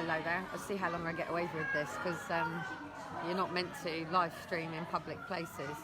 Hello there. I'll see how long I get away with this, because you're not meant to live stream in public places,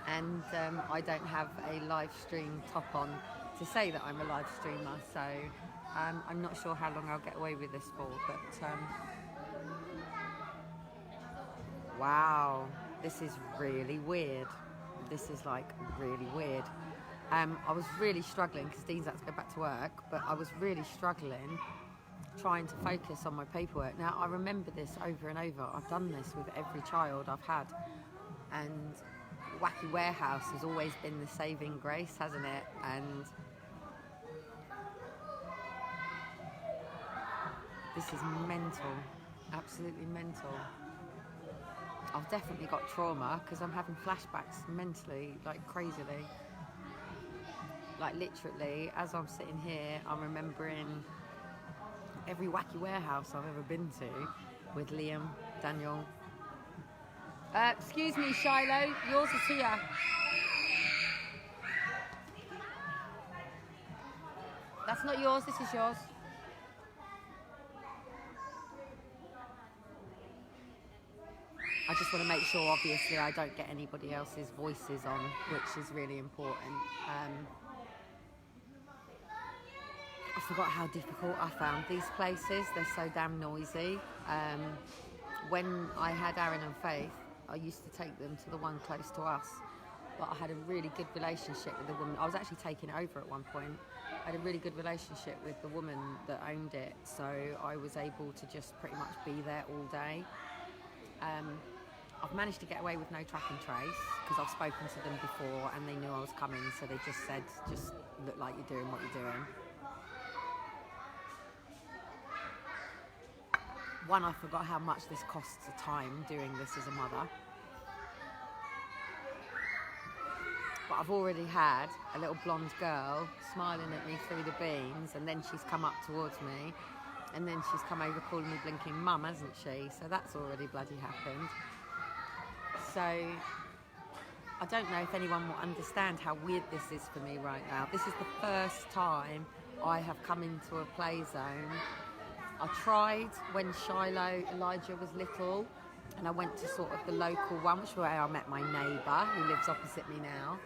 and I don't have a live stream top on to say that I'm a live streamer, so I'm not sure how long I'll get away with this for, but wow, this is really weird. This is like really weird. I was really struggling because Dean's had to go back to work, but I was really struggling trying to focus on my paperwork. Now, I remember this over and over. I've done this with every child I've had, and Wacky Warehouse has always been the saving grace, hasn't it? And this is mental, absolutely mental. I've definitely got trauma because I'm having flashbacks mentally, like crazily. Like literally, as I'm sitting here, I'm remembering every Wacky Warehouse I've ever been to with Liam, Daniel. Excuse me, Shiloh, yours is here. That's not yours, this is yours. I just want to make sure, obviously, I don't get anybody else's voices on, which is really important. I forgot how difficult I found these places. They're so damn noisy. When I had Aaron and Faith, I used to take them to the one close to us. But I had a really good relationship with the woman. I was actually taking it over at one point. I had a really good relationship with the woman that owned it. So I was able to just pretty much be there all day. I've managed to get away with no track and trace because I've spoken to them before and they knew I was coming. So they just said, just look like you're doing what you're doing. One, I forgot how much this costs of time doing this as a mother. But I've already had a little blonde girl smiling at me through the beams, and then she's come up towards me, and then she's come over calling me blinking mum, hasn't she? So that's already bloody happened. So I don't know if anyone will understand how weird this is for me right now. This is the first time I have come into a play zone. I tried when Elijah was little, and I went to sort of the local one, which is where I met my neighbour who lives opposite me now.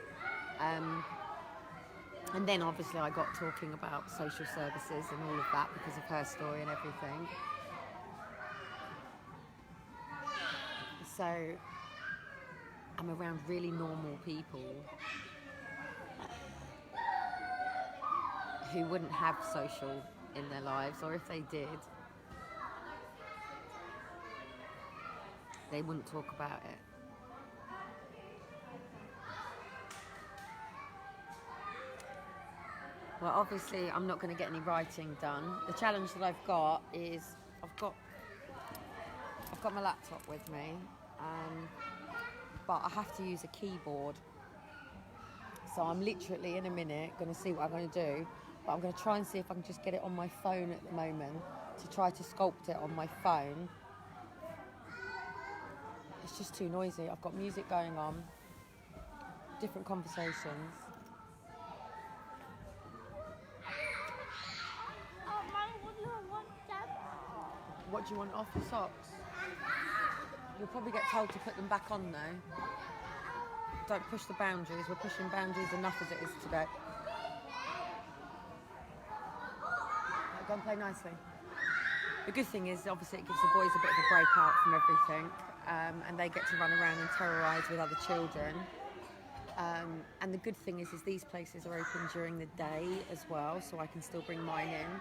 And then obviously I got talking about social services and all of that because of her story and everything. So I'm around really normal people who wouldn't have social in their lives, or if they did, they wouldn't talk about it. Well, obviously I'm not going to get any writing done. The challenge that I've got is I've got my laptop with me, but I have to use a keyboard. So I'm literally in a minute going to see what I'm going to do. But I'm going to try and see if I can just get it on my phone at the moment to try to sculpt it on my phone. It's just too noisy. I've got music going on, different conversations. What do you want off your socks? You'll probably get told to put them back on though. Don't push the boundaries. We're pushing boundaries enough as it is today. Go and play nicely. The good thing is, obviously, it gives the boys a bit of a break out from everything, and they get to run around and terrorise with other children. And the good thing is these places are open during the day as well, so I can still bring mine in.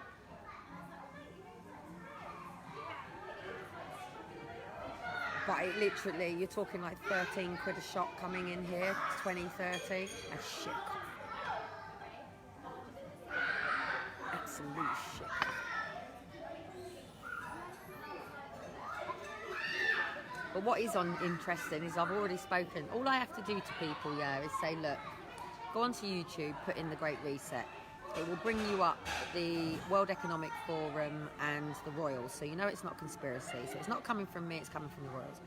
But it literally, you're talking like 13 quid a shot coming in here, 20, 30, and shit. Absolute shit. But what is interesting is I've already spoken. All I have to do to people, is say, look, go onto YouTube, put in the Great Reset. It will bring you up the World Economic Forum and the Royals. So you know it's not conspiracy. So it's not coming from me, it's coming from the Royals.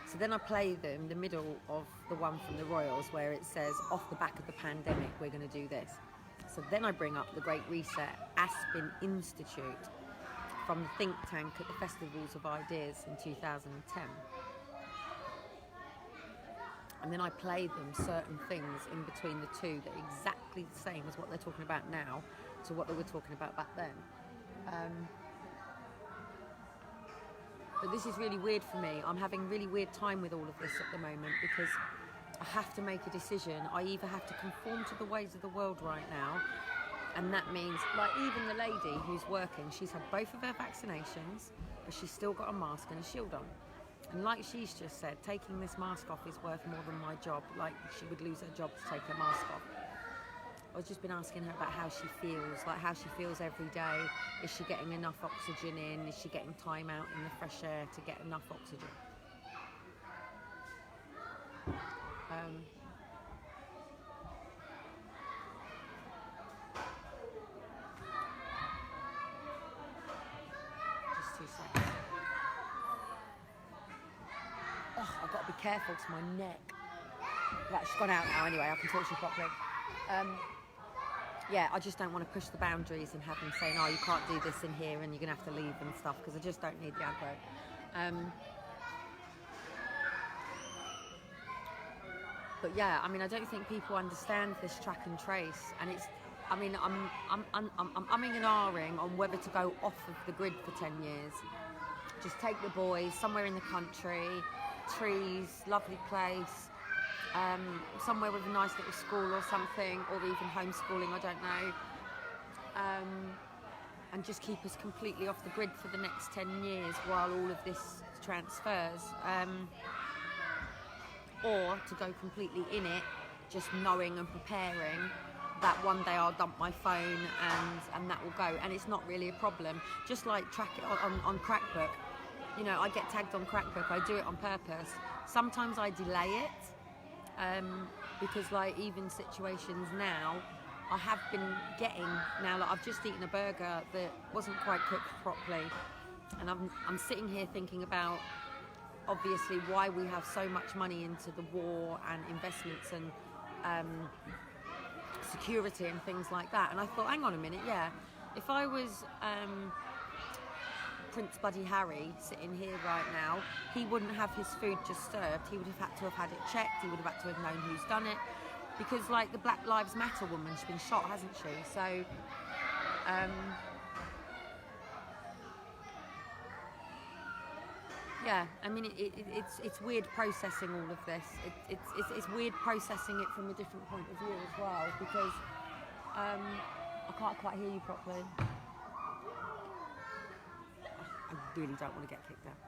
So then I play them the middle of the one from the Royals where it says, off the back of the pandemic, we're going to do this. So then I bring up the Great Reset, Aspen Institute. from the think tank at the Festivals of Ideas in 2010. And then I play them certain things in between the two that are exactly the same as what they're talking about now to what they were talking about back then. But this is really weird for me. I'm having really weird time with all of this at the moment because I have to make a decision. I either have to conform to the ways of the world right now, and that means, like, even the lady who's working, she's had both of her vaccinations, but she's still got a mask and a shield on. And like she's just said, taking this mask off is worth more than my job. Like, she would lose her job to take her mask off. I've just been asking her about how she feels, like how she feels every day. Is she getting enough oxygen in? Is she getting time out in the fresh air to get enough oxygen? Just 2 seconds. Oh, I've got to be careful, it's my neck. Right, she's gone out now anyway, I can talk to you properly. Yeah, I just don't want to push the boundaries and have them saying, oh, you can't do this in here and you're going to have to leave and stuff, because I just don't need the aggro. But yeah, I mean, I don't think people understand this track and trace, and it's, I mean, I'm umming and ahhing on whether to go off of the grid for 10 years. Just take the boys somewhere in the country, trees, lovely place, somewhere with a nice little school or something, or even homeschooling, I don't know, and just keep us completely off the grid for the next 10 years while all of this transfers, or to go completely in it, just knowing and preparing that one day I'll dump my phone and that will go, and it's not really a problem. Just like track it on Crackbook, you know, I get tagged on Crackbook, I do it on purpose. Sometimes I delay it, because like even situations now, I have been getting, now like I've just eaten a burger that wasn't quite cooked properly, and I'm sitting here thinking about obviously why we have so much money into the war and investments and security and things like that, and I thought, hang on a minute, yeah, if I was Prince Bloody Harry sitting here right now, he wouldn't have his food just served, he would have had to have had it checked, he would have had to have known who's done it, because like the Black Lives Matter woman, she's been shot, hasn't she? So yeah, I mean it's weird processing all of this. It's weird processing it from a different point of view as well, because I can't quite hear you properly. I really don't want to get kicked out.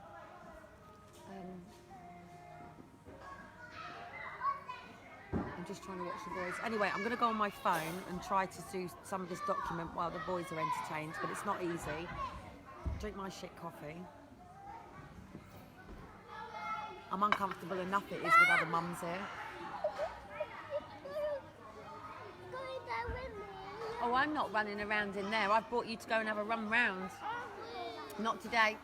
I'm just trying to watch the boys. Anyway, I'm going to go on my phone and try to do some of this document while the boys are entertained, but it's not easy. Drink my shit coffee. I'm uncomfortable enough it is with other mums here. Oh, I'm not running around in there. I've brought you to go and have a run round. Not today.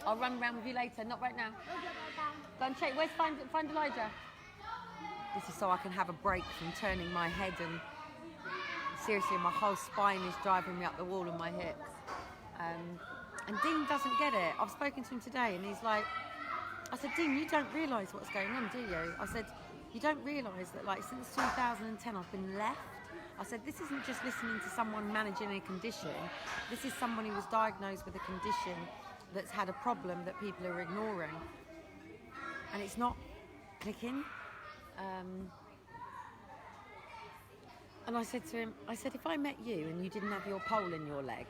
I'll run around with you later, not right now. Go and check. Where's find Elijah? This is so I can have a break from turning my head, and seriously, my whole spine is driving me up the wall of my hips. And Dean doesn't get it. I've spoken to him today, and he's like, I said, Dean, you don't realise what's going on, do you? I said, you don't realise that, like, since 2010 I've been left. I said, this isn't just listening to someone managing a condition. This is someone who was diagnosed with a condition that's had a problem that people are ignoring. And it's not clicking. And I said to him, I said, if I met you and you didn't have your pole in your leg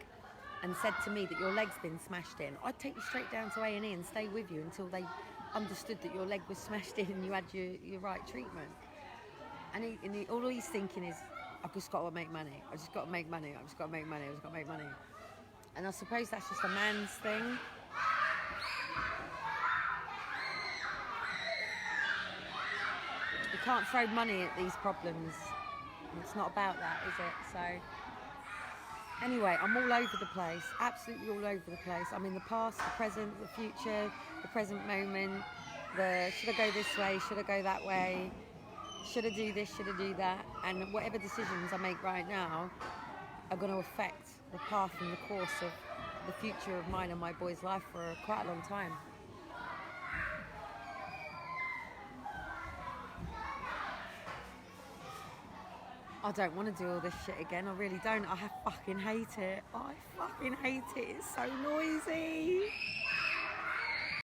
and said to me that your leg's been smashed in, I'd take you straight down to A&E and stay with you until they understood that your leg was smashed in and you had your right treatment. And all he's thinking is, I've just got to make money. I've just got to make money. I've just got to make money. I've just got to make money. And I suppose that's just a man's thing. You can't throw money at these problems. It's not about that, is it? So, anyway, I'm all over the place. Absolutely all over the place. I'm in the past, the present, the future, the present moment. Should I go this way? Should I go that way? Should I do this? Should I do that? And whatever decisions I make right now are going to affect the path and the course of the future of mine and my boy's life for quite a long time. I don't want to do all this shit again. I really don't. I fucking hate it. I fucking hate it. It's so noisy.